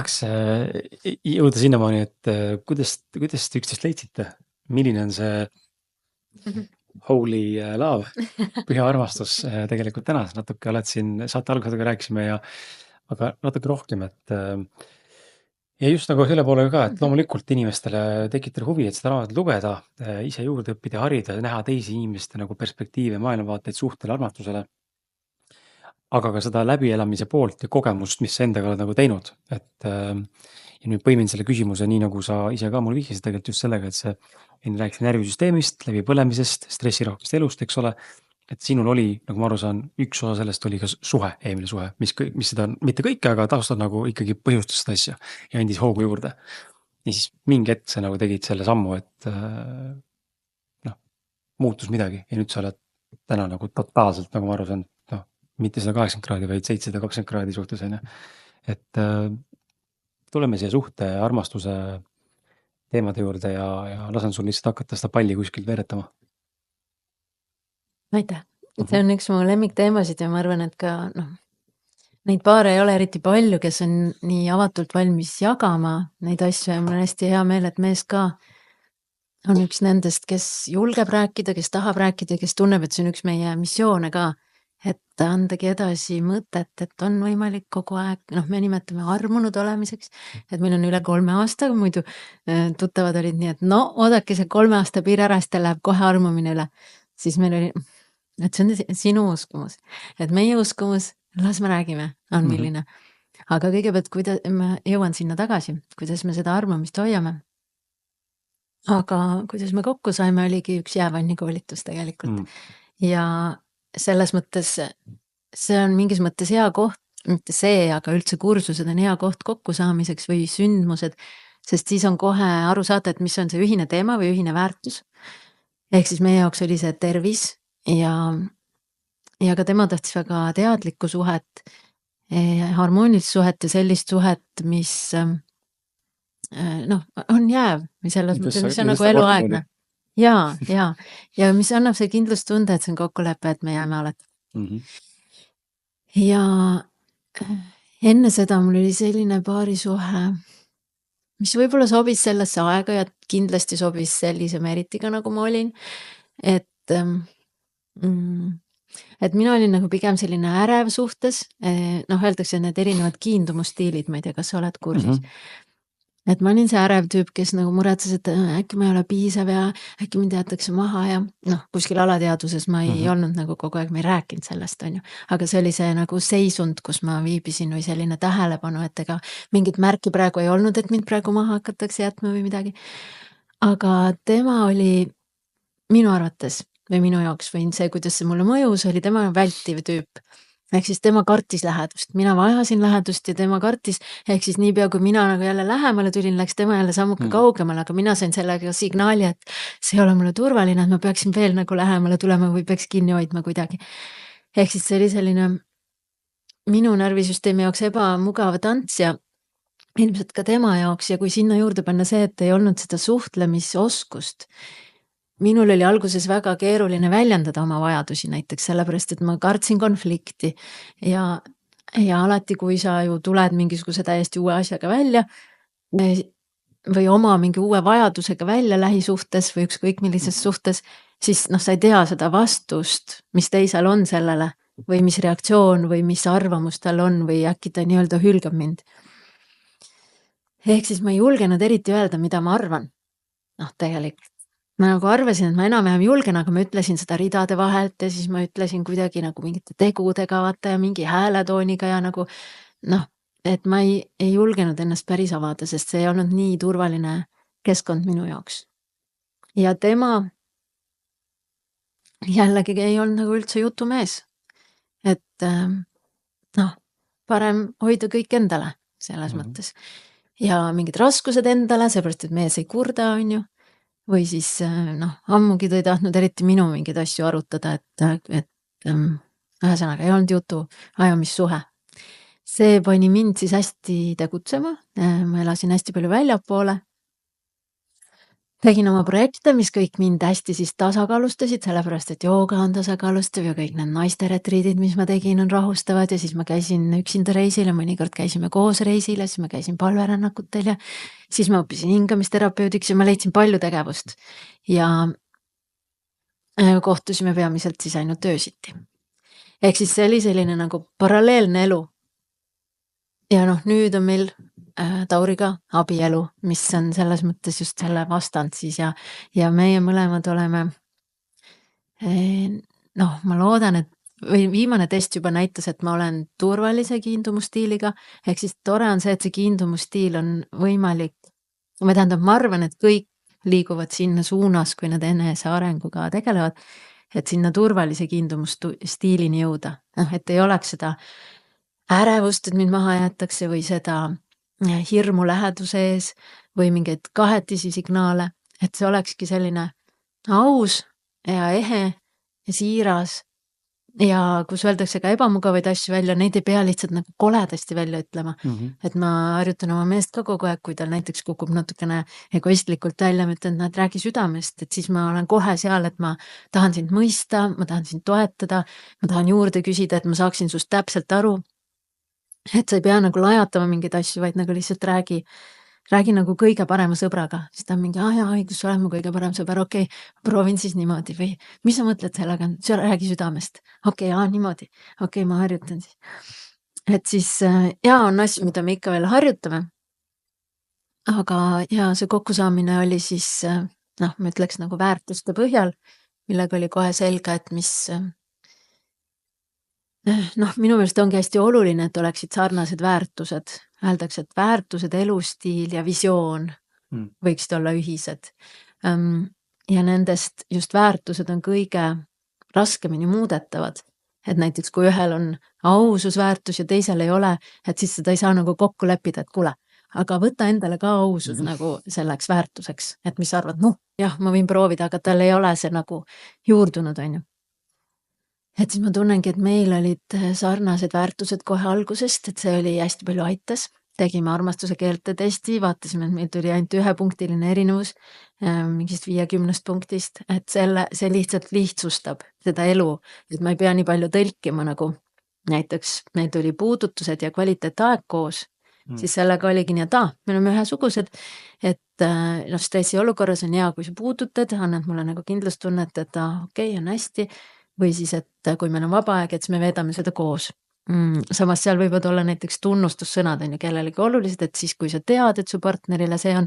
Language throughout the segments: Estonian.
tahaks jõuda sinnamaani, et kuidas te üksteist leidsite? Milline on see holy love, püha armastus tegelikult täna? Natuke oled siin saate algusega rääkisime aga natuke rohkem, ja just nagu selle poole ka, et loomulikult inimestele tekitab huvi, et seda raamatut lugeda, ise juurde õppida, harida, näha teisi inimeste nagu perspektiive, maailmavaateid suhtele, armastusele. Aga ka seda läbielamise poolt ja kogemust, mis sa endaga oled nagu teinud. Ja nüüd põimin selle küsimuse nii, nagu sa ise ka mul vihjasid tegelikult just sellega, et see enne rääkisin närvisüsteemist, läbipõlemisest, stressirohkest elust, eks ole. Et sinul oli, nagu ma aru saan, üks osa sellest oli ka suhe, eelmine suhe, mis seda, mitte kõike, aga taustad nagu ikkagi põhjustas seda asja ja andis hoogu juurde. Ja siis mingi hetk sa nagu tegid selle sammu, et muutus midagi ja nüüd sa oled täna nagu totaalselt, nagu ma aru saan, mitte 180 kraadi, vaid 720 kraadi suhtes, on ju. Et tuleme siia suhte armastuse teemade juurde ja lasen sul lihtsalt hakata seda palli kuskilt veeretama. Aitäh. See on üks mu lemmikteemasid ja ma arvan, et ka neid paare ei ole eriti palju, kes on nii avatult valmis jagama neid asju ja mul on hästi hea meel, et mees ka on üks nendest, kes julgeb rääkida, kes tahab rääkida, kes tunneb, et see on üks meie missioone ka, et andagi edasi mõtet, et on võimalik kogu aeg, me nimetame armunud olemiseks, et meil on üle 3 aasta, muidu tuttavad olid nii, et oodake see 3 aasta piir ära, siis ta läheb kohe armumine üle. Siis meil oli, et see on sinu uskumus, et meie uskumus, las me räägime, on milline. Aga kõigepealt, kuidas ma jõuan sinna tagasi, kuidas me seda armumist hoiame. Aga kuidas me kokku saime, oligi üks jäävanni koolitus tegelikult. Ja selles mõttes, see on mingis mõttes hea koht, mitte see, aga üldse kursused on hea koht kokkusaamiseks või sündmused, sest siis on kohe aru saada, et mis on see ühine teema või ühine väärtus. Ehk siis meie jaoks oli see tervis ja ka tema tahtis väga teadlikku suhet, harmoonilist suhet ja sellist suhet, mis on jääv, mis on nagu eluaegne. Ja mis annab see kindlustunde, et see on kokkulepe, et me jääme alati. Ja enne seda mul oli selline paarisuhe, mis võib-olla sobis sellesse aega ja kindlasti sobis sellise meritiga, nagu ma olin, et mina olin nagu pigem selline ärev suhtes, öeldakse need erinevad kiindumusstiilid, ma ei tea, kas sa oled kursis. Et ma olin see ärev tüüp, kes nagu muretses, et äkki ma ei ole piisav ja äkki mind jäetakse maha ja kuskil alateaduses ma ei olnud nagu kogu aeg, ma ei rääkinud sellest, on ju. Aga see oli see nagu seisund, kus ma viibisin või selline tähelepanu, et ega mingit märki praegu ei olnud, et mind praegu maha hakatakse jätma või midagi. Aga tema oli minu arvates või minu jaoks või see, kuidas see mulle mõjus, oli tema vältiv tüüp. Ehk siis tema kartis lähedust, mina vajasin lähedust ja tema kartis, ehk siis niipea kui mina nagu jälle lähemale tulin, läks tema jälle sammuke kaugemale, aga mina sain sellega signaali, et see ei ole mulle turvaline, et ma peaksin veel nagu lähemale tulema või peaks kinni hoidma kuidagi. Ehk siis see oli selline minu närvisüsteemi jaoks ebamugav tants ja ilmselt ka tema jaoks ja kui sinna juurde panna see, et ei olnud seda suhtlemisoskust, minul oli alguses väga keeruline väljendada oma vajadusi näiteks, sellepärast, et ma kartsin konflikti ja alati, kui sa ju tuled mingisuguse täiesti uue asjaga välja või oma mingi uue vajadusega välja lähisuhtes või ükskõik millises suhtes, siis sa ei tea seda vastust, mis teisel on sellele või mis reaktsioon või mis arvamus tal on või äkki ta nii-öelda hülgab mind. Ehk siis ma ei julgenud eriti öelda, mida ma arvan. Tegelikult. Ma nagu arvasin, et ma enam-vähem julgen, aga ma ütlesin seda ridade vahelt ja siis ma ütlesin kuidagi nagu mingite tegudega vaata ja mingi hääletooniga ja nagu et ma ei julgenud ennast päris avada, sest see ei olnud nii turvaline keskkond minu jaoks. Ja tema jällegi ei olnud nagu üldse jutumees. Et parem hoida kõik endale selles mõttes. Ja mingid raskused endale, seepärast, et mees ei kurda, on ju. Või siis ammugi ta ei tahtnud eriti minu mingeid asju arutada, et ühesõnaga ei olnud jutu ajamissuhe. See pani mind siis hästi tegutsema, ma elasin hästi palju väljapoole. tegin oma projekte, mis kõik mind hästi siis tasakaalustasid, sellepärast et jooga on tasakaalustav ja kõik need naiste retriidid, mis ma tegin, on rahustavad ja siis ma käisin üksinda reisil ja mõnikord käisime koos reisil ja siis ma käisin palverännakutel ja siis ma õppisin hingamisterapeutiks ja ma leidsin palju tegevust ja kohtusime peamiselt siis ainult öösiti. Ehk siis see oli selline nagu paralleelne elu. Ja noh, nüüd on meil Tauriga abielu, mis on selles mõttes just selle vastand siis ja meie mõlemad oleme, noh, ma loodan, et või viimane test juba näitas, et ma olen turvalise kiindumustiiliga, ehk siis tore on see, et see kiindumustiil on võimalik, või tähendab, ma arvan, et kõik liiguvad sinna suunas, kui nad enese arenguga tegelevad, et sinna turvalise kiindumustiilini jõuda, et ei oleks seda ärevust, et mind maha jäetakse või seda hirmu läheduse ees või mingeid kahetisi signaale, et see olekski selline aus ja ehe ja siiras ja kus öeldakse ka ebamugavaid asju välja, neid ei pea lihtsalt nagu koledasti välja ütlema. Et ma harjutan oma meest ka kogu aeg, kui tal näiteks kukub natukene egoistlikult välja, ma ütlen, et räägi südamest, et siis ma olen kohe seal, et ma tahan sind mõista, ma tahan sind toetada, ma tahan juurde küsida, et ma saaksin sust täpselt aru. Et sa ei pea nagu lajatama mingeid asju, vaid nagu lihtsalt räägi nagu kõige parema sõbraga. Siis ta on mingi, jaa, õigus, sa oled mu kõige parem sõber, okei, proovin siis niimoodi või mis sa mõtled sellega, räägi südamest. Okei, niimoodi. Okei, ma harjutan siis. Et siis on asju, mida me ikka veel harjutame. Aga see kokkusaamine oli siis, ma ütleks nagu väärtuste põhjal, millega oli kohe selge, et mis minu meelest ongi hästi oluline, et oleksid sarnased väärtused. Öeldakse, et väärtused, elustiil ja visioon võiksid olla ühised. Ja nendest just väärtused on kõige raskemini muudetavad. Et näiteks kui ühel on aususväärtus ja teisel ei ole, et siis seda ei saa nagu kokku leppida, et kuule, aga võta endale ka ausus nagu selleks väärtuseks, et mis sa arvad, jah, ma võin proovida, aga tal ei ole see nagu juurdunud, on ju. Et siis ma tunnengi, et meil olid sarnased väärtused kohe algusest, et see oli hästi palju aitas. Tegime armastuse keelte testi, vaatasime, et meil tuli ainult 1-punktiline erinevus mingist 50 punktist, et see lihtsalt lihtsustab seda elu, et ma ei pea nii palju tõlkima nagu näiteks meil tuli puudutused ja kvaliteetaeg koos, siis sellega oligi nii, et me oleme ühesugused, et stressi olukorras on hea, kui sa puudutad, annad mulle nagu kindlustunnet, et okei, on hästi, või siis, et kui meil on vaba aeg, et siis me veedame seda koos. Samas seal võivad olla näiteks tunnustussõnad on ju kellelegi olulised, et siis kui sa tead, et su partnerile see on,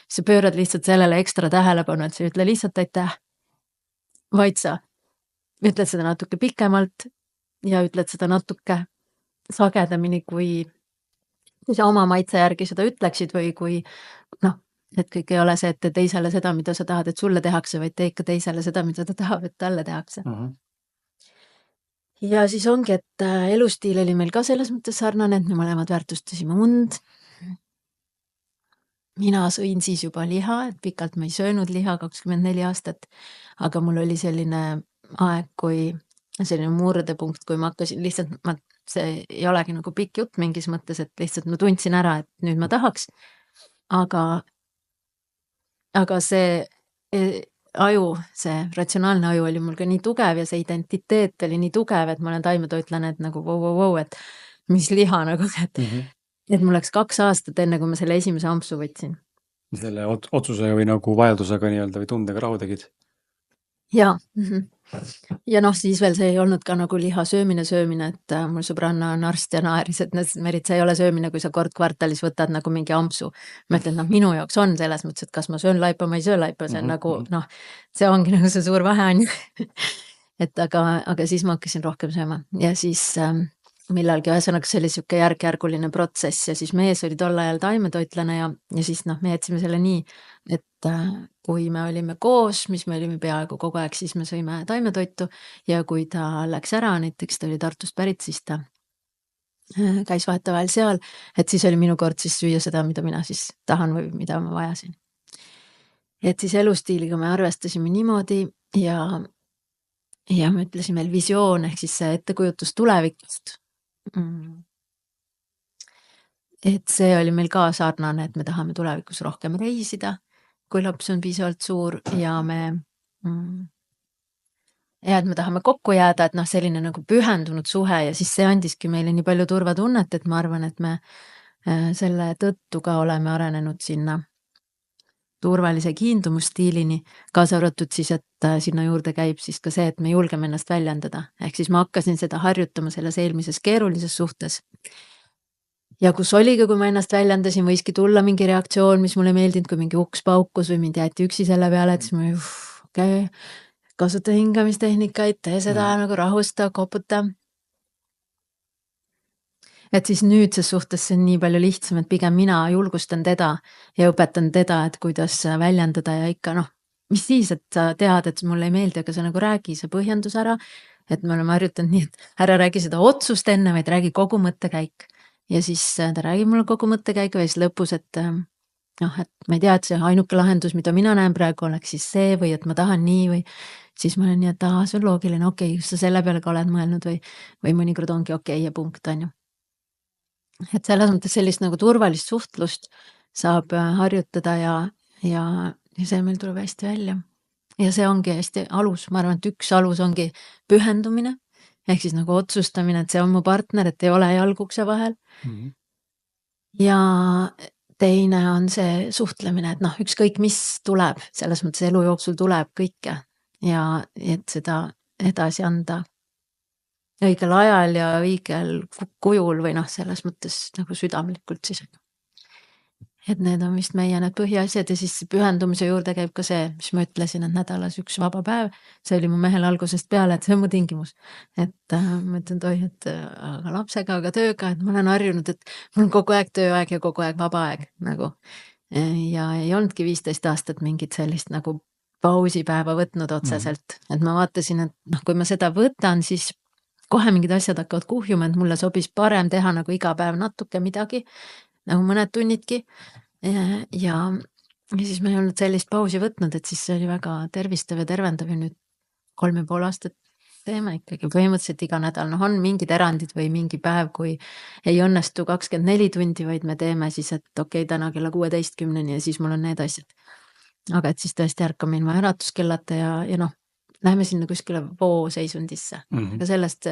sa pöörad lihtsalt sellele ekstra tähelepanu, et sa ei ütle lihtsalt aitäh, vaid sa ütled seda natuke pikemalt ja ütled seda natuke sagedamini, kui sa oma maitse järgi seda ütleksid või kui et kõik ei ole see, et tee teisele seda, mida sa tahad, et sulle tehakse, vaid tee ikka teisele seda, mida ta tahab, et talle tehakse. Ja siis ongi, et elustiil oli meil ka selles mõttes sarnane, et me mõlemad väärtustasime und. Mina sõin siis juba liha, et pikalt ma ei söönud liha 24 aastat, aga mul oli selline aeg, kui selline murdepunkt, kui ma hakkasin lihtsalt, see ei olegi nagu pikk jutt mingis mõttes, et lihtsalt ma tundsin ära, et nüüd ma tahaks, aga see aju, see ratsionaalne aju oli mul ka nii tugev ja see identiteet oli nii tugev, et ma olen taimetoitlane, et nagu wow, et mis liha nagu, et mul läks 2 aastat enne, kui ma selle esimese ampsu võtsin. Selle otsuse või nagu vajadusega nii-öelda või tundega rahu tegid? Ja, ja siis veel see ei olnud ka nagu liha söömine, et mul sõbranna on arst ja naeris, et Merit, see ei ole söömine, kui sa kord kvartalis võtad nagu mingi ampsu. Ma ütlen, minu jaoks on selles mõttes, et kas ma söön laipa, ma ei söö laipa, see on nagu, see ongi nagu see suur vahe on ju. Et aga siis ma hakkasin rohkem sööma ja siis millalgi ühesõnaga see oli siuke järk-järguline protsess ja siis mees oli tol ajal taimetoitlane ja siis me jätsime selle nii, et kui me olime koos, mis me olime peaaegu kogu aeg, siis me sõime taimetoitu ja kui ta läks ära, näiteks ta oli Tartust pärit, siis ta käis vahetevahel seal, et siis oli minu kord siis süüa seda, mida mina siis tahan või mida ma vajasin. Et siis elustiiliga me arvestasime niimoodi ja me ütlesime veel visioon ehk siis see ettekujutus tulevikust. Et see oli meil ka sarnane, et me tahame tulevikus rohkem reisida, kui laps on piisavalt suur ja et me tahame kokku jääda, et noh, selline nagu pühendunud suhe ja siis see andiski meile nii palju turvatunnet, et ma arvan, et me selle tõttu ka oleme arenenud sinna turvalise kiindumusstiilini, kaasa arvatud siis, et sinna juurde käib siis ka see, et me julgeme ennast väljendada. Ehk siis ma hakkasin seda harjutama selles eelmises keerulises suhtes. Ja kus oligi, kui ma ennast väljendasin, võiski tulla mingi reaktsioon, mis mulle ei meeldinud, kui mingi uks paukus või mind jäeti üksi selle peale, et siis ma okei, kasuta hingamistehnikaid, tee seda nagu rahusta, koputa. Et siis nüüdses suhtes see on nii palju lihtsam, et pigem mina julgustan teda ja õpetan teda, et kuidas väljendada ja ikka noh, mis siis, et sa tead, et mulle ei meeldi, aga sa nagu räägi see põhjendus ära, et me oleme harjutanud nii, et ära räägi seda otsust enne, vaid räägi kogu mõttekäik. Ja siis ta räägib mulle kogu mõttekäigu ja siis lõpus, et noh, et ma ei tea, et see ainuke lahendus, mida mina näen praegu, oleks siis see või et ma tahan nii või siis ma olen nii, et see on loogiline, okei, just sa selle peale ka oled mõelnud või mõnikord ongi okei ja punkt, on ju. Et selles mõttes sellist nagu turvalist suhtlust saab harjutada ja see meil tuleb hästi välja. Ja see ongi hästi alus, ma arvan, et üks alus ongi pühendumine, ehk siis nagu otsustamine, et see on mu partner, et ei ole jalg ukse vahel. Ja teine on see suhtlemine, et noh, ükskõik mis tuleb, selles mõttes elu jooksul tuleb kõike ja et seda edasi anda õigel ajal ja õigel kujul või noh, selles mõttes nagu südamlikult siis. Et need on vist meie need põhiasjad ja siis pühendumise juurde käib ka see, mis ma ütlesin, et nädalas üks vaba päev. See oli mu mehel algusest peale, et see on mu tingimus. Et ma ütlen toi, et aga lapsega, aga tööga, et ma olen harjunud, et mul on kogu aeg tööaeg ja kogu aeg vaba aeg nagu. Ja ei olnudki 15 aastat mingit sellist nagu pausipäeva võtnud otseselt. Et ma vaatasin, et noh, kui ma seda võtan, siis kohe mingid asjad hakkavad kuhjuma, et mulle sobis parem teha nagu iga päev natuke midagi, nagu mõned tunnidki. Ja siis ma ei olnud sellist pausi võtnud, et siis see oli väga tervistav ja tervendav ja nüüd 3,5 aastat teeme ikkagi põhimõtteliselt iga nädal. Noh, on mingid erandid või mingi päev, kui ei õnnestu 24 tundi, vaid me teeme siis, et okei, täna kella 16-ni ja siis mul on need asjad. Aga et siis tõesti ärkame ilma äratuskellata ja noh, läheme sinna kuskile vooseisundisse. Aga sellest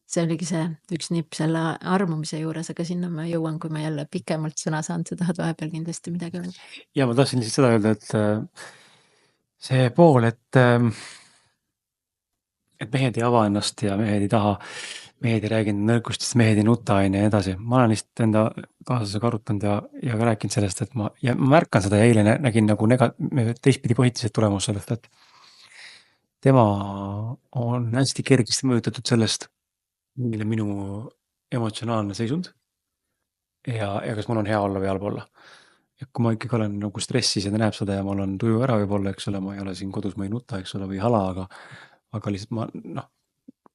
see oligi see üks nipp selle armumise juures, aga sinna ma jõuan, kui ma jälle pikemalt sõna saan, sa tahad vahepeal kindlasti midagi öelda. Ja ma tahtsin lihtsalt seda öelda, et see pool, et mehed ei ava ennast ja mehed ei taha, mehed ei räägi nõrkustest, mehed ei nuta ja edasi. Ma olen lihtsalt enda kaaslasega arutanud ja ka rääkinud sellest, et ma märkan seda ja eile nägin nagu teistpidi positiivset tulemust sellest, et tema on hästi kergesti mõjutatud sellest, milline minu emotsionaalne seisund ja kas mul on hea olla või halb olla. Ja kui ma ikkagi olen nagu stressis ja ta näeb seda ja mul on tuju ära võib-olla, eks ole, ma ei ole siin kodus, ma ei nuta, eks ole, või hala, aga lihtsalt ma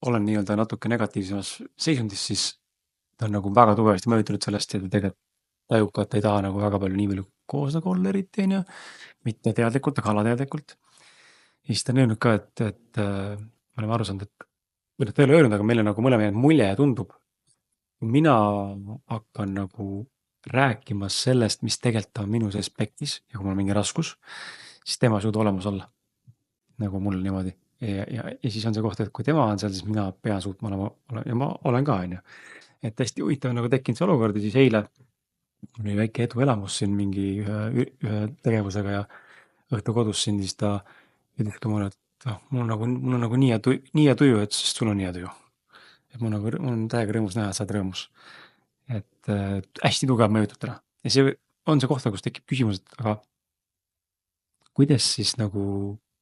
olen nii-öelda natuke negatiivsemas seisundis, siis ta on nagu väga tugevasti mõjutatud sellest ja ta tegelikult tajub ka, et ta ei taha nagu väga palju nii palju koos nagu olla eriti, mitte teadlikult, aga alateadlikult. Ja siis ta on öelnud ka, et ma olen aru saanud, et või ta ei ole öelnud, aga meile nagu mõlemad mulje tundub. Mina hakkan nagu rääkima sellest, mis tegelikult on minu aspektis ja kui mul on mingi raskus, siis tema ei suuda olemas olla. Nagu mul niimoodi. Ja siis on see koht, et kui tema on seal, siis mina pean suutma olema ja ma olen ka, on ju. Et hästi huvitav nagu tekkinud see olukord ja siis eile oli väike eduelamus siin mingi ühe tegevusega ja õhtu kodus siin, siis ta ütles ka mulle, et mul on nagu nii hea tuju, et sest sul on nii hea tuju. Et mul on täiega rõõmus näha, et sa oled rõõmus. Et hästi tugev mõjutab täna. Ja see on see koht, kus tekib küsimus, et aga kuidas siis nagu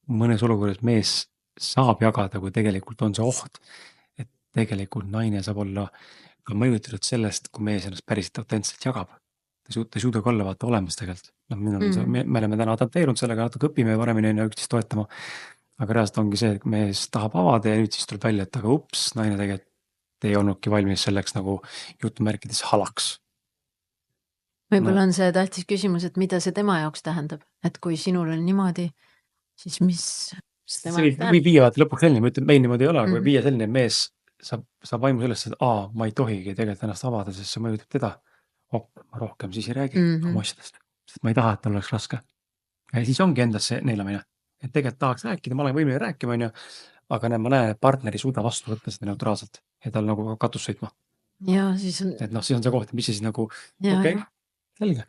mõnes olukorras mees saab jagada, kui tegelikult on see oht, et tegelikult naine saab olla ka mõjutatud sellest, kui mees ennast päriselt autentselt jagab. Ta ei suuda ka olla vaata olemas tegelikult. Me oleme täna adapteerunud sellega, natuke õpime paremini üksteist toetama. Aga reaalselt ongi see, et mees tahab avada ja nüüd siis tuleb välja, et aga ups, naine tegelikult ei olnudki valmis selleks nagu jutumärkides halaks. Võib-olla on see tähtis küsimus, et mida see tema jaoks tähendab, et kui sinul on niimoodi, siis mis tema see võib viia lõpuks selline, ma ütlen, meil niimoodi ei ole, aga võib viia selline, mees saab vaimu sellest, et ma ei tohigi tegelikult ennast avada, sest see mõjutab teda. Ma rohkem siis ei räägi oma asjadest, sest ma ei taha, et tal oleks raske. ja siis ongi endasse neelamine, et tegelikult tahaks rääkida, ma olen võimeline rääkima, onju, aga ma näen, et partner ei suuda vastu võtta seda neutraalselt ja tal nagu katus sõitma. Ja siis on, Et siis on see koht, mis siis nagu, ja, okei, ja. selge.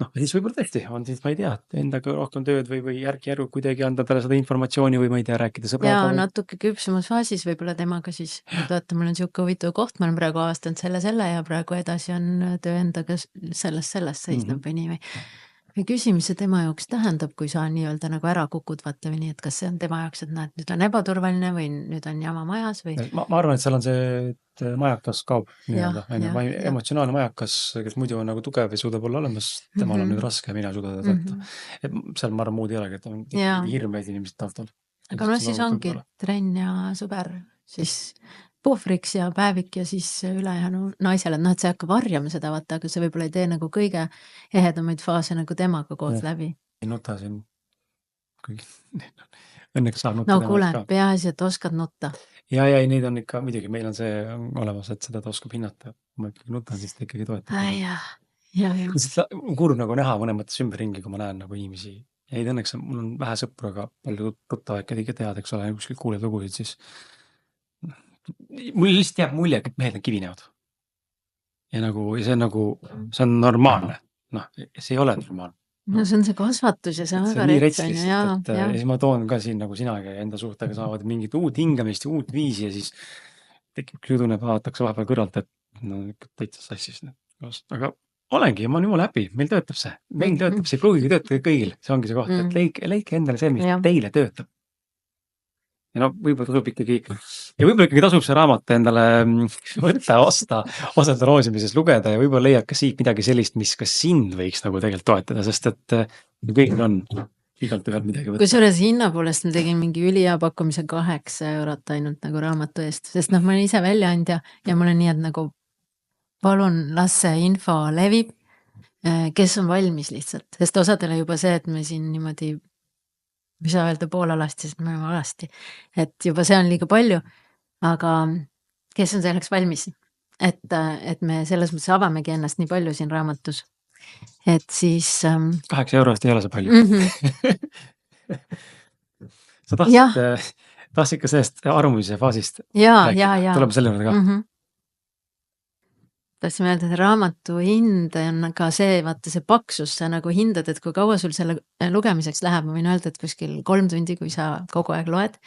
Ja siis võib-olla tõesti on siis, ma ei tea, endaga rohkem tööd või järk-järgu kuidagi anda talle seda informatsiooni või ma ei tea, rääkida sõbraga. Ja natuke küpsemas faasis võib-olla temaga siis, et vaata, mul on siuke huvitav koht, ma olen praegu avastanud selle ja praegu edasi on töö endaga sellest seisneb või nii või küsi, mis see tema jaoks tähendab, kui sa nii-öelda nagu ära kukud, vaata või nii, et kas see on tema jaoks, et näed, nüüd on ebaturvaline või nüüd on jama majas või? Ma arvan, et seal on see, et majakas kaob nii-öelda, emotsionaalne majakas, kes muidu on nagu tugev ja suudab olla olemas, temal on nüüd raske ja mina ei suuda teda võtta. Et seal ma arvan muud ei olegi, et on hirm veidi inimesed taustal. Aga siis ongi trenn ja sõber, siis puhvriks ja päevik ja siis ülejäänu naisele, et see hakkab varjama seda, vaata, aga see võib-olla ei tee nagu kõige ehedamaid faase nagu temaga koos läbi. Ei nuta siin, õnneks saab nutta. No kuule, peaasi, et oskad nutta. Ja neid on ikka, muidugi meil on see olemas, et seda ta oskab hinnata. Kui ma ikkagi nutan, siis ta ikkagi toetab. Kurb nagu näha mõne mõttes ümberringi, kui ma näen nagu inimesi. Ja õnneks mul on vähe sõpru, aga palju tuttavaid, keda tead, eks ole, kuskil kuuled lugusid, siis mul lihtsalt jääb mulje, et mehed on kivinevad. Ja see on normaalne. See ei ole normaalne. No see on see kasvatus ja see on väga rets. Ja siis ma toon ka siin nagu sinagi enda suhtega saavad mingit uut hingamist ja uut viisi ja siis tekib küll vaadatakse vahepeal kõrvalt, et täitsa sassis. Aga olengi ja ma olen jumala happy, meil töötab see. Meil töötab see, pruugigi töötab kõigil. See ongi see koht, et leike endale see, mis teile töötab. Ja võib-olla tasub ikkagi tasub see raamat endale võtta, osalda loosimises lugeda ja võib-olla leiab ka siit midagi sellist, mis ka sind võiks nagu tegelikult toetada, sest et kõigil on igalt ühelt midagi võtta. Kusjuures hinna poolest ma tegin mingi ülihea pakkumise 8 eurot ainult nagu raamatu eest, sest ma olen ise väljaandja ja mul on nii, et nagu palun las see info levib, kes on valmis lihtsalt, sest osadele juba see, et me siin niimoodi mis sa öelda poolalasti, sest me oleme alasti. Et juba see on liiga palju, aga kes on selleks valmis? Et me selles mõttes avamegi ennast nii palju siin raamatus. Et siis... 8 eurost ei ole see palju. Sa tahtsid ka sellest armumise faasist rääkida. Tuleme selle juurde ka. Tahtsin öelda, et raamatu hind on ka see, vaata see paksus, sa nagu hindad, et kui kaua sul selle lugemiseks läheb, ma võin öelda, et kuskil 3 tundi, kui sa kogu aeg loed,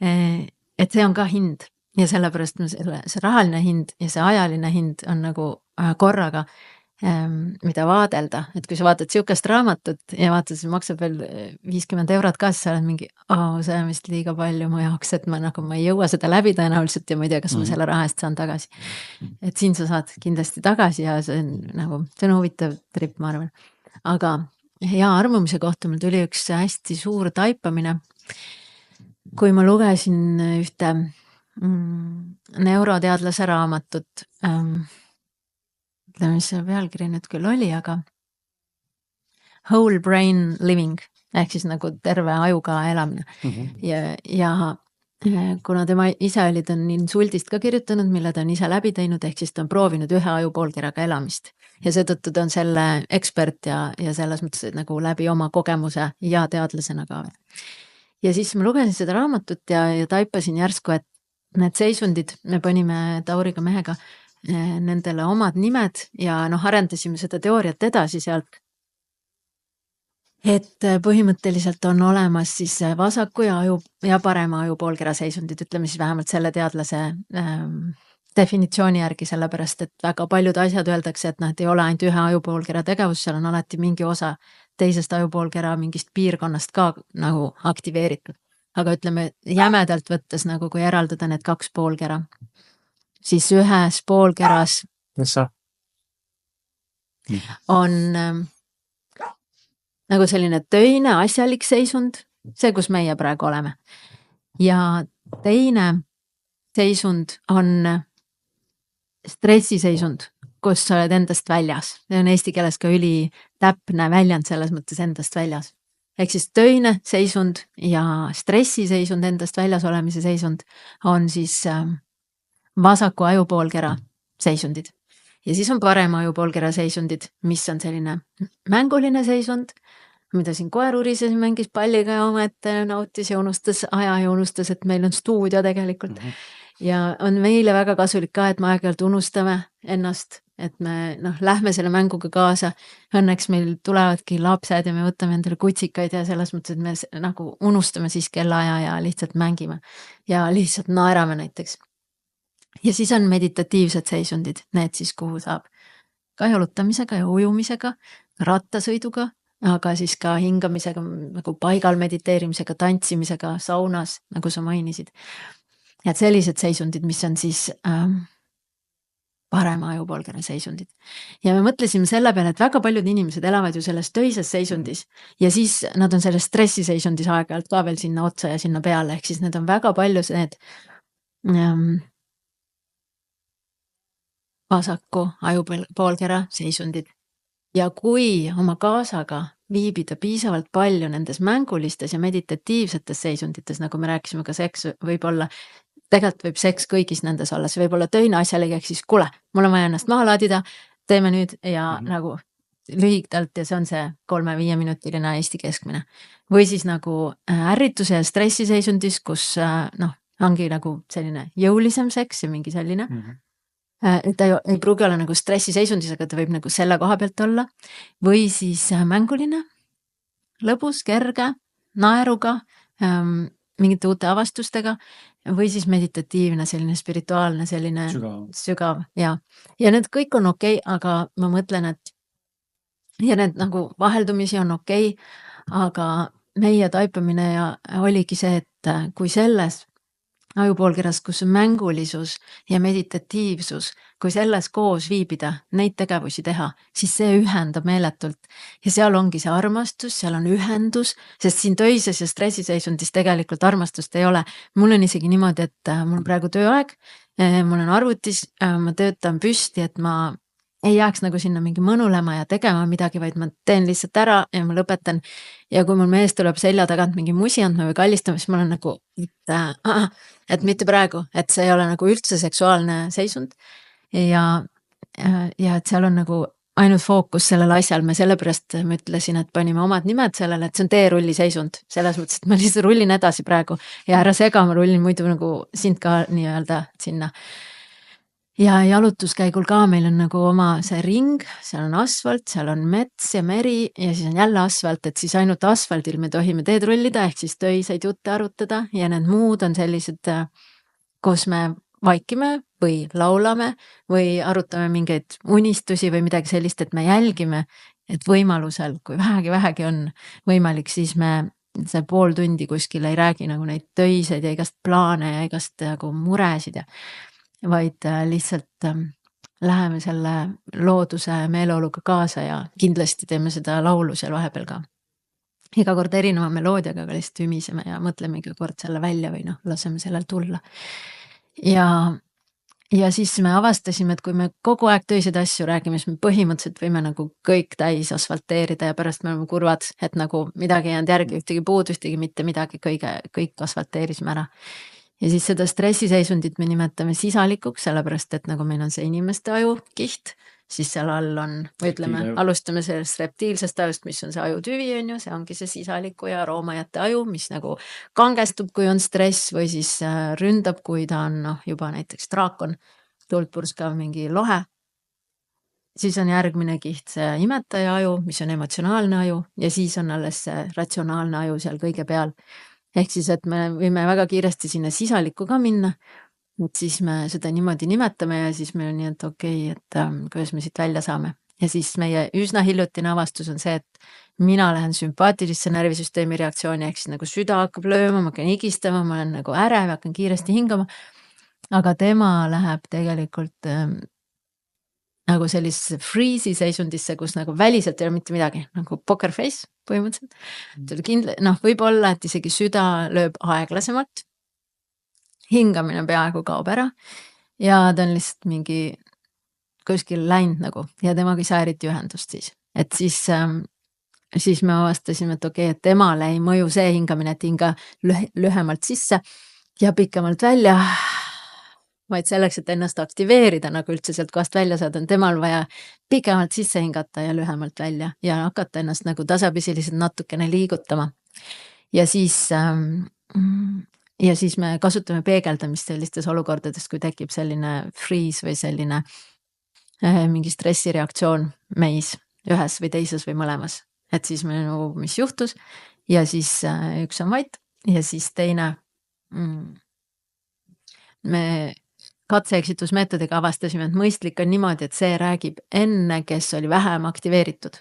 et see on ka hind ja sellepärast see rahaline hind ja see ajaline hind on nagu korraga, mida vaadelda, et kui sa vaatad siukest raamatut ja vaatad, see maksab veel 50 eurot ka, siis sa oled mingi, see on vist liiga palju mu jaoks, et ma ei jõua seda läbi tõenäoliselt ja ma ei tea, kas ma selle raha eest saan tagasi. Et siin sa saad kindlasti tagasi ja see on huvitav trip, ma arvan. Aga hea armumise kohta mul tuli üks hästi suur taipamine, kui ma lugesin ühte neuroteadlase raamatut, mis see pealkiri nüüd küll oli, aga Whole Brain Living, ehk siis nagu terve ajuga elamine. Ja kuna tema ise oli ta on insultist ka kirjutanud, mille ta on ise läbi teinud, ehk siis ta on proovinud 1 ajupoolkeraga elamist. Ja seetõttu ta on selle ekspert ja selles mõttes nagu läbi oma kogemuse ja teadlasena ka. Ja siis ma lugesin seda raamatut ja taipasin järsku, et need seisundid, me panime Tauriga mehega nendele omad nimed ja arendasime seda teooriat edasi sealt. Et põhimõtteliselt on olemas siis vasaku ja parema ajupoolkera seisundid, ütleme siis vähemalt selle teadlase definitsiooni järgi, sellepärast, et väga paljud asjad öeldakse, et ei ole ainult 1 ajupoolkera tegevus, seal on alati mingi osa teisest ajupoolkera mingist piirkonnast ka nagu aktiveeritud. Aga ütleme jämedalt võttes nagu kui eraldada need 2 poolkera, siis 1 poolkeras on nagu selline töine asjalik seisund, see, kus meie praegu oleme. Ja teine seisund on stressiseisund, kus sa oled endast väljas. See on eesti keeles ka üli täpne väljend selles mõttes endast väljas. Ehk siis töine seisund ja stressiseisund, endast väljas olemise seisund on siis vasaku ajupoolkera seisundid. Ja siis on parema ajupoolkera seisundid, mis on selline mänguline seisund, mida siin koer urises, mängis palliga ja omaette nautis ja unustas aja ja unustas, et meil on stuudio tegelikult. Ja on meile väga kasulik ka, et me aeg-ajalt unustame ennast, et me lähme selle mänguga kaasa. Õnneks meil tulevadki lapsed ja me võtame endale kutsikaid ja selles mõttes, et me nagu unustame siis kellaaja ja lihtsalt mängime ja lihtsalt naerame näiteks. Ja siis on meditatiivsed seisundid, need siis, kuhu saab ka jalutamisega ja ujumisega, rattasõiduga, aga siis ka hingamisega, nagu paigal mediteerimisega, tantsimisega, saunas, nagu sa mainisid. Et sellised seisundid, mis on siis parema ajupoolkera seisundid. Ja me mõtlesime selle peale, et väga paljud inimesed elavad ju selles töises seisundis ja siis nad on selles stressiseisundis aeg-ajalt ka veel sinna otsa ja sinna peale, ehk siis need on väga palju need vasaku ajupoolkera seisundid. Ja kui oma kaasaga viibida piisavalt palju nendes mängulistes ja meditatiivsetes seisundites, nagu me rääkisime, ka seks võib olla, tegelikult võib seks kõigis nendes olla, see võib olla töine asjalik, ehk siis kuule, mul on vaja ennast maha laadida, teeme nüüd ja nagu lühidalt ja see on see 3-5 minutiline Eesti keskmine. Või siis nagu ärrituse ja stressiseisundis, kus ongi nagu selline jõulisem seks ja mingi selline. Ta ei pruugi olla nagu stressiseisundis, aga ta võib nagu selle koha pealt olla. Või siis mänguline, lõbus, kerge, naeruga, mingite uute avastustega. Või siis meditatiivne, selline spirituaalne, selline sügav. Ja need kõik on okei, aga ma mõtlen, et ja need nagu vaheldumisi on okei, aga meie taipamine oligi see, et kui selles ajupoolkeras, kus on mängulisus ja meditatiivsus, kui selles koos viibida, neid tegevusi teha, siis see ühendab meeletult. Ja seal ongi see armastus, seal on ühendus, sest siin töises ja stressiseisundis tegelikult armastust ei ole. Mul on isegi niimoodi, et mul on praegu tööaeg, mul on arvutis, ma töötan püsti, et ma ei jääks nagu sinna mingi mõnulema ja tegema midagi, vaid ma teen lihtsalt ära ja ma lõpetan. Ja kui mul mees tuleb selja tagant mingi musi andma või kallistama, siis ma olen nagu, et mitte praegu, et see ei ole nagu üldse seksuaalne seisund. Ja et seal on nagu ainult fookus sellel asjal, me sellepärast ma ütlesin, et panime omad nimed sellele, et see on teerulli seisund. Selles mõttes, et ma lihtsalt rullin edasi praegu ja ära sega, ma rullin muidu nagu sind ka nii-öelda sinna. Ja jalutuskäigul ka meil on nagu oma see ring, seal on asfalt, seal on mets ja meri ja siis on jälle asfalt, et siis ainult asfaldil me tohime teed rullida, ehk siis töiseid jutte arutada ja need muud on sellised, kus me vaikime või laulame või arutame mingeid unistusi või midagi sellist, et me jälgime, et võimalusel, kui vähegi on võimalik, siis me see pool tundi kuskil ei räägi nagu neid töiseid ja igast plaane ja igast nagu muresid vaid lihtsalt läheme selle looduse meeleoluga kaasa ja kindlasti teeme seda laulu seal vahepeal ka. Iga kord erineva meloodiaga, aga lihtsalt ümiseme ja mõtleme iga kord selle välja või laseme sellel tulla. Ja siis me avastasime, et kui me kogu aeg töiseid asju räägime, siis me põhimõtteliselt võime nagu kõik täis asfalteerida ja pärast me oleme kurvad, et nagu midagi jäänud järgi, ühtegi puud, ühtegi mitte midagi, kõik asfalteerisime ära. Ja siis seda stressiseisundit me nimetame sisalikuks, sellepärast, et nagu meil on see inimeste aju kiht, siis seal all on, või ütleme, alustame sellest reptiilsest ajust, mis on see ajutüvi, see ongi see sisaliku ja roomajate aju, mis nagu kangestub, kui on stress või siis ründab, kui ta on juba näiteks draakon, tuldpurskav mingi lohe. Siis on järgmine kiht see imetaja aju, mis on emotsionaalne aju ja siis on alles see ratsionaalne aju seal kõige peal. Ehk siis, et me võime väga kiiresti sinna sisalikku ka minna, et siis me seda niimoodi nimetame ja siis meil on nii, et okei, et kuidas me siit välja saame. Ja siis meie üsna hiljutine avastus on see, et mina lähen sümpaatilisse närvisüsteemi reaktsiooni, ehk siis nagu süda hakkab lööma, ma hakkan higistama, ma olen nagu ärev, hakkan kiiresti hingama, aga tema läheb tegelikult nagu sellisesse freeze'i seisundisse, kus nagu väliselt ei ole mitte midagi, nagu poker face põhimõtteliselt. Võib olla, et isegi süda lööb aeglasemalt, hingamine peaaegu kaob ära ja ta on lihtsalt mingi kuskil läinud nagu ja temaga ei saa eriti ühendust siis. Et siis me avastasime, et okei, et temale ei mõju see hingamine, et hinga lühemalt sisse ja pikemalt välja. vaid selleks, et ennast aktiveerida nagu üldse sealt kohast välja saada, on temal vaja pikemalt sisse hingata ja lühemalt välja ja hakata ennast nagu tasapisi lihtsalt natukene liigutama. Ja siis me kasutame peegeldamist sellistes olukordades, kui tekib selline freeze või selline mingi stressireaktsioon meis ühes või teises või mõlemas. Et siis me nagu, mis juhtus ja siis üks on vait ja siis teine me katse-eksitusmeetodiga avastasime, et mõistlik on niimoodi, et see räägib enne, kes oli vähem aktiveeritud.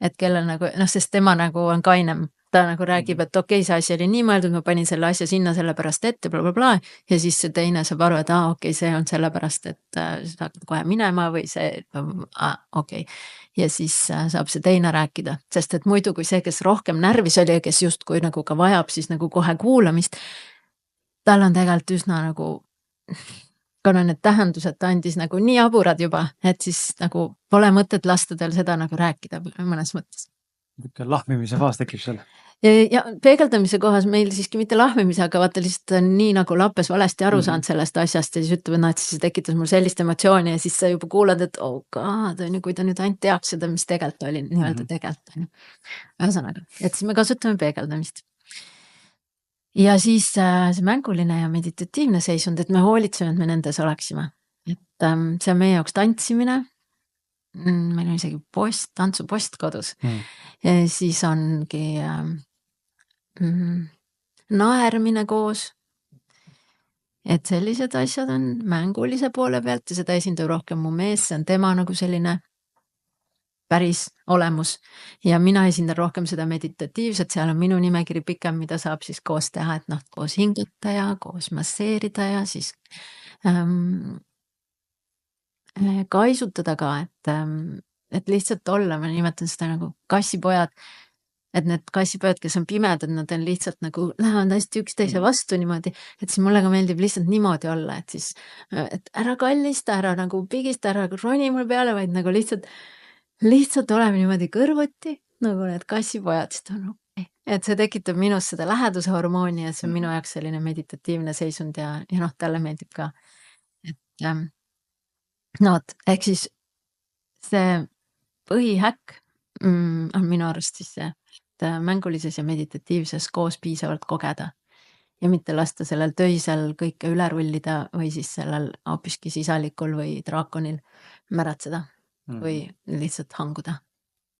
Et kellel nagu, sest tema nagu on kainem. Ta nagu räägib, et okei, see asi oli nii mõeldud, ma panin selle asja sinna sellepärast ette, blablabla. Ja siis see teine saab aru, et okei, see on sellepärast, et sa hakkad kohe minema või see, okei. Ja siis saab see teine rääkida, sest et muidu kui see, kes rohkem närvis oli ja kes justkui nagu ka vajab siis nagu kohe kuulamist, tal on tegelikult üsna nagu kuna need tähendused ta andis nagu nii aburad juba, et siis nagu pole mõtet lasta tal seda nagu rääkida mõnes mõttes. Lahmimise faas tekib seal. Ja peegeldamise kohas meil siiski mitte lahmimise, aga vaata lihtsalt on nii nagu lappes valesti aru saanud sellest asjast ja siis ütleb, et siis tekitas mul sellist emotsiooni ja siis sa juba kuulad, et oh god, kui ta nüüd ainult teaks seda, mis tegelikult oli nii-öelda tegelikult. Ühesõnaga, et siis me kasutame peegeldamist. Ja siis see mänguline ja meditatiivne seisund, et me hoolitseme, et me nendes oleksime. Et see on meie jaoks tantsimine. Meil on isegi tantsupost kodus. Ja siis ongi naermine koos. Et sellised asjad on mängulise poole pealt ja seda esindab rohkem mu mees, see on tema nagu selline päris olemus ja mina esindan rohkem seda meditatiivset, seal on minu nimekiri pikem, mida saab siis koos teha, et koos hingata ja koos masseerida ja siis kaisutada ka, et lihtsalt olla, ma nimetan seda nagu kassipojad, et need kassipojad, kes on pimedad, nad on lihtsalt nagu lähevad hästi üksteise vastu niimoodi, et siis mulle ka meeldib lihtsalt niimoodi olla, et siis, et ära kallista, ära nagu pigista, ära roni mul peale, vaid nagu lihtsalt oleme niimoodi kõrvuti, nagu need kassipojad, siis on okei. Et see tekitab minus seda läheduse hormooni ja see on minu jaoks selline meditatiivne seisund ja talle meeldib ka. Et ehk siis see põhihäkk on minu arust siis see, et mängulises ja meditatiivses koos piisavalt kogeda ja mitte lasta sellel töisel kõike üle rullida või siis sellel hoopiski sisalikul või draakonil märatseda või lihtsalt hanguda.